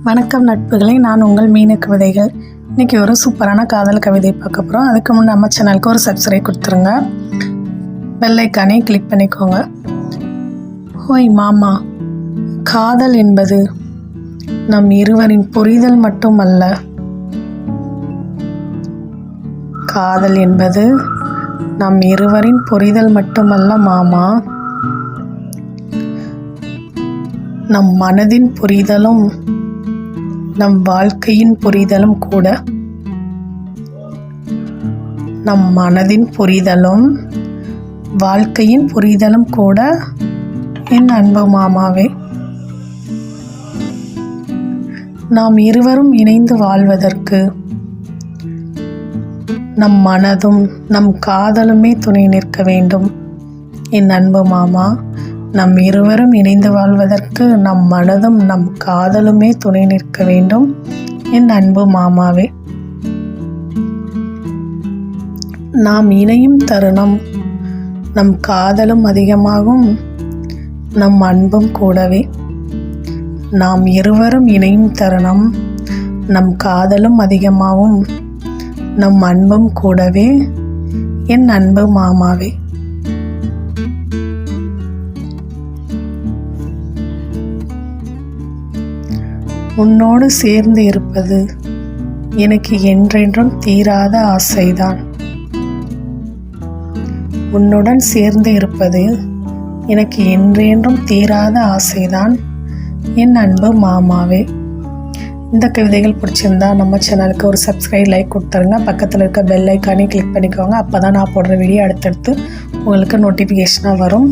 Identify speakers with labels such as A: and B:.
A: வணக்கம் நட்புகளை, நான் உங்கள் மீன கவிதைகள். இன்றைக்கி ஒரு சூப்பரான காதல் கவிதை பார்க்க போகிறோம். அதுக்கு முன்னே நம்ம சேனலுக்கு ஒரு சப்ஸ்கிரைப் கொடுத்துருங்க, பெல் ஐக்கானை கிளிக் பண்ணிக்கோங்க. ஓய் மாமா, காதல் என்பது நம் இருவரின் புரிதல் மட்டுமல்ல. காதல் என்பது நம் இருவரின் புரிதல் மட்டுமல்ல மாமா, நம் மனதின் புரிதலும் நம் வாழ்க்கையின் புரிதலும் கூட. நம் மனதின் புரிதலும் வாழ்க்கையின் புரிதலும் கூட என் அன்பு மாமாவே. நாம் இருவரும் இணைந்து வாழ்வதற்கு நம் மனதும் நம் காதலுமே துணை நிற்க வேண்டும் என் அன்பு மாமா. நம் இருவரும் இணைந்து வாழ்வதற்கு நம் மனதும் நம் காதலுமே துணை நிற்க வேண்டும் என் அன்பு மாமாவே. நாம் இணையும் தருணம் நம் காதலும் அதிகமாகும், நம் அன்பும் கூடவே. நாம் இருவரும் இணையும் தருணம் நம் காதலும் அதிகமாகும், நம் அன்பும் கூடவே என் அன்பு மாமாவே. உன்னோடு சேர்ந்து இருப்பது எனக்கு என்றென்றும் தீராத ஆசைதான். உன்னுடன் சேர்ந்து இருப்பது எனக்கு என்றென்றும் தீராத ஆசைதான் என் அன்பு மாமாவே. இந்த கவிதைகள் பிடிச்சிருந்தா நம்ம சேனலுக்கு ஒரு சப்ஸ்கிரைப், லைக் கொடுத்துருங்க. பக்கத்தில் இருக்க பெல் ஐக்கானே கிளிக் பண்ணிக்கோங்க. அப்போ தான் நான் போடுற வீடியோ அடுத்தடுத்து உங்களுக்கு நோட்டிஃபிகேஷனாக வரும்.